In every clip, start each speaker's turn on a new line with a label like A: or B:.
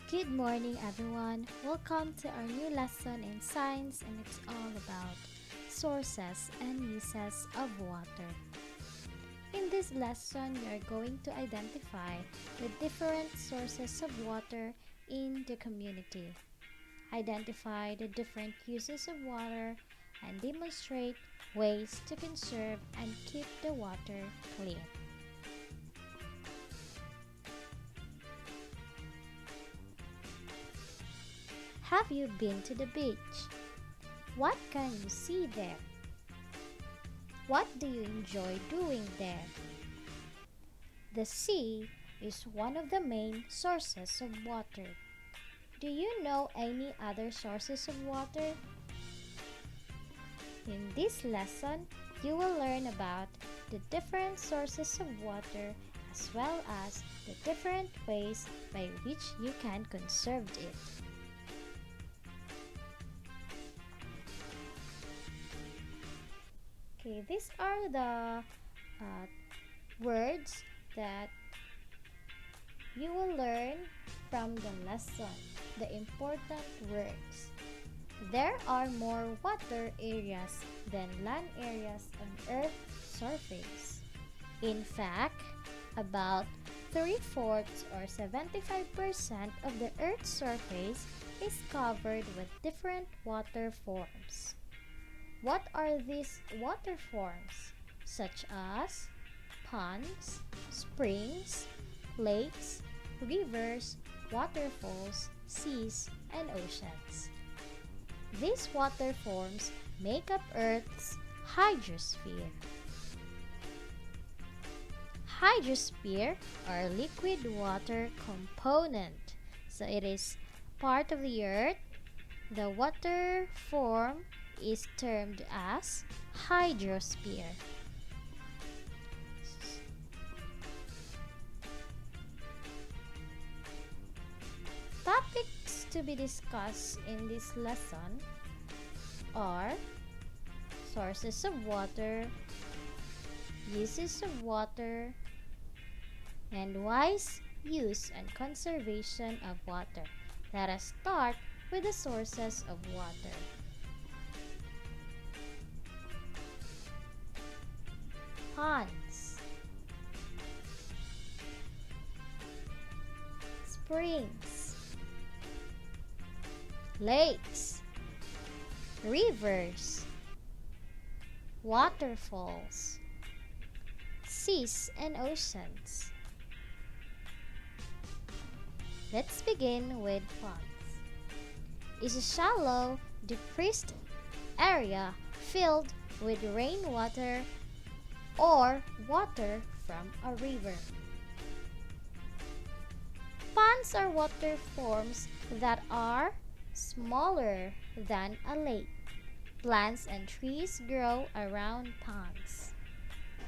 A: Good morning, everyone. Welcome to our new lesson in science, and it's all about sources and uses of water. In this lesson, we are going to identify the different sources of water in the community, identify the different uses of water, and demonstrate ways to conserve and keep the water clean. Have you been to the beach? What can you see there? What do you enjoy doing there? The sea is one of the main sources of water. Do you know any other sources of water? In this lesson, you will learn about the different sources of water as well as the different ways by which you can conserve it. Okay, these are the words that you will learn from the lesson, the important words. There are more water areas than land areas on Earth's surface. In fact, about 3/4 or 75% of the Earth's surface is covered with different water forms. What are these water forms? Such as ponds, springs, lakes, rivers, waterfalls, seas, and oceans. These water forms make up Earth's hydrosphere. Hydrosphere are liquid water component. So it is part of the Earth. The water form is termed as hydrosphere. Topics to be discussed in this lesson are sources of water, uses of water, and wise use and conservation of water. Let us start with the sources of water. Ponds, springs, lakes, rivers, waterfalls, seas, and oceans. Let's begin with ponds. It's a shallow, depressed area filled with rainwater or water from a river. Ponds are water forms that are smaller than a lake. Plants and trees grow around ponds.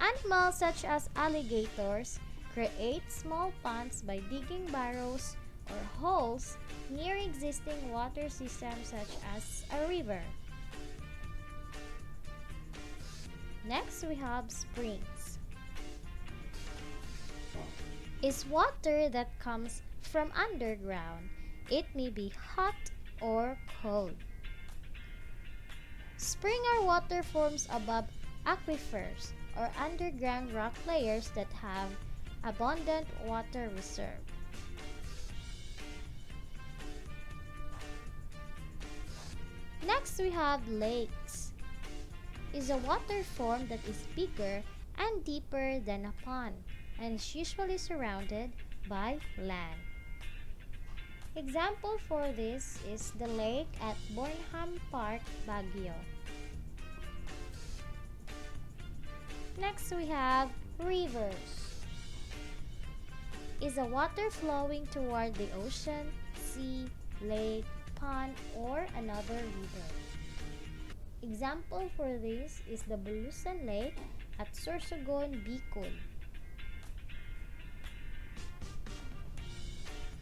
A: Animals such as alligators create small ponds by digging burrows or holes near existing water systems such as a river. Next, we have springs. It's water that comes from underground. It may be hot or cold. Springs are water forms above aquifers or underground rock layers that have abundant water reserve. Next, we have lakes. Is a water form that is bigger and deeper than a pond and is usually surrounded by land. Example for this is the lake at Bornham Park, Baguio. Next, we have rivers. Is a water flowing toward the ocean, sea, lake, pond, or another river. Example for this is the Bulusan Lake at Sorsogon, Bicol.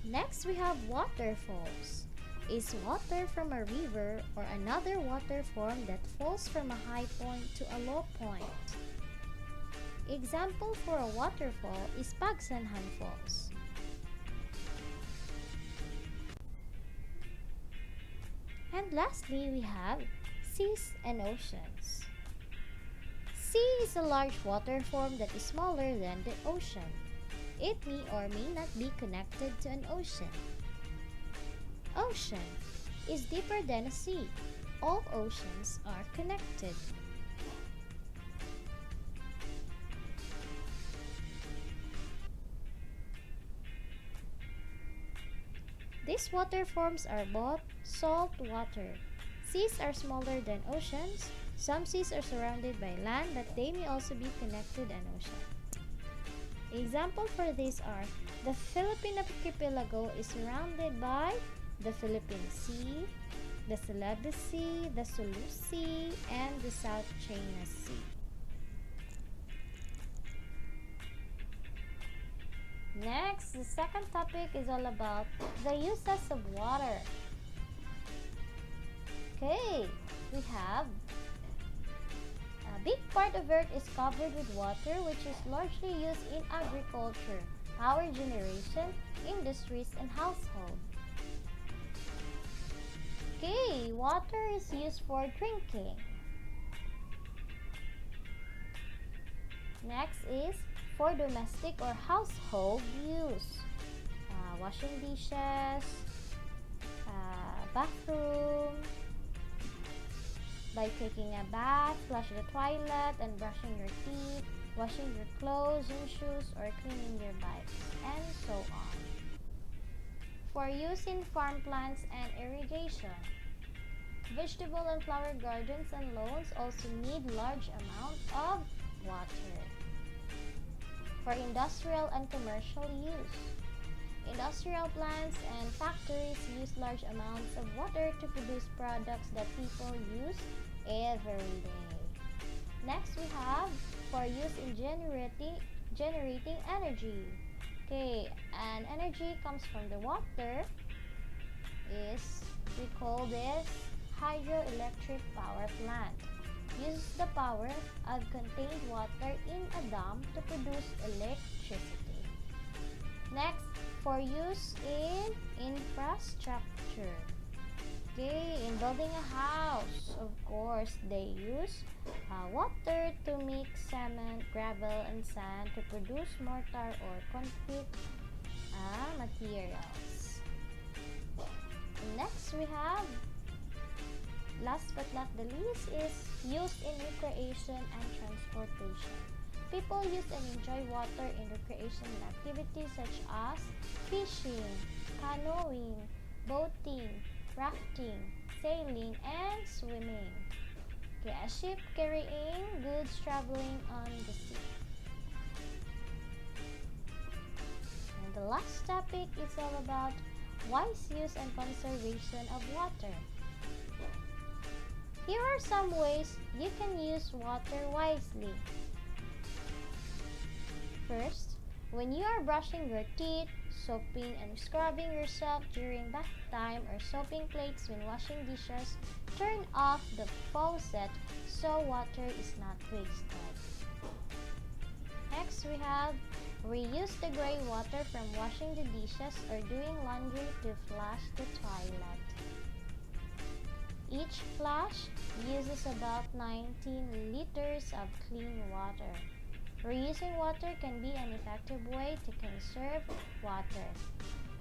A: Next, we have waterfalls. Is water from a river or another water form that falls from a high point to a low point. Example for a waterfall is Pagsanhan Falls. And lastly, we have seas and oceans. Sea is a large water form that is smaller than the ocean. It may or may not be connected to an ocean. Ocean is deeper than a sea. All oceans are connected. These water forms are both salt water. Seas are smaller than oceans. Some seas are surrounded by land, but they may also be connected an ocean. Examples for these are the Philippine archipelago is surrounded by the Philippine Sea, the Celebes Sea, the Sulu Sea, and the South China Sea. Next, the second topic is all about the uses of water. Okay, we have a big part of Earth is covered with water, which is largely used in agriculture, power generation, industries, and household. Okay, water is used for drinking. Next is for domestic or household use. Washing dishes, bathroom, by taking a bath, flush the toilet, and brushing your teeth, washing your clothes and shoes, or cleaning your bikes, and so on. For use in farm plants and irrigation. Vegetable and flower gardens and lawns also need large amounts of water. For industrial and commercial use. Industrial plants and factories use large amounts of water to produce products that people use every day. Next, we have for use in generating energy. Okay, and energy comes from the water. We call this hydroelectric power plant. Uses the power of contained water in a dam to produce electricity. Next, for use in infrastructure. Okay, in building a house, of course, they use water to mix cement, gravel, and sand to produce mortar or concrete materials. Next, we have, last but not the least, is used in recreation and transportation. People use and enjoy water in recreation activities such as fishing, canoeing, boating, rafting, sailing, and swimming. Okay, a ship carrying goods traveling on the sea. And the last topic is all about wise use and conservation of water. Here are some ways you can use water wisely. First, when you are brushing your teeth, soaping and scrubbing yourself during bath time, or soaping plates when washing dishes, turn off the faucet so water is not wasted. Next, we have reuse the gray water from washing the dishes or doing laundry to flush the toilet. Each flush uses about 19 liters of clean water. Reusing water can be an effective way to conserve water.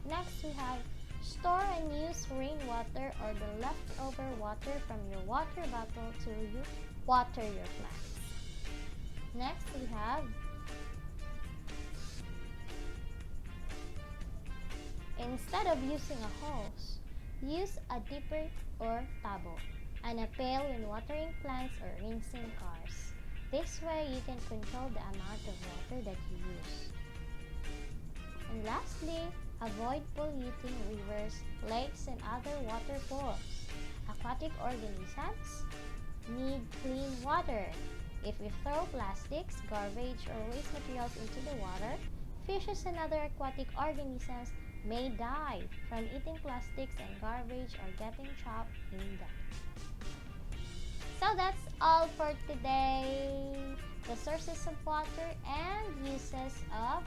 A: Next, we have store and use rainwater or the leftover water from your water bottle to water your plants. Next, we have instead of using a hose, use a dipper or tabo and a pail when watering plants or rinsing cars. This way, you can control the amount of water that you use. And lastly, avoid polluting rivers, lakes, and other water forms. Aquatic organisms need clean water. If we throw plastics, garbage, or waste materials into the water, fishes and other aquatic organisms may die from eating plastics and garbage or getting trapped in them. So that's all for today. The sources of water and uses of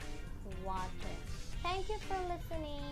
A: water. Thank you for listening.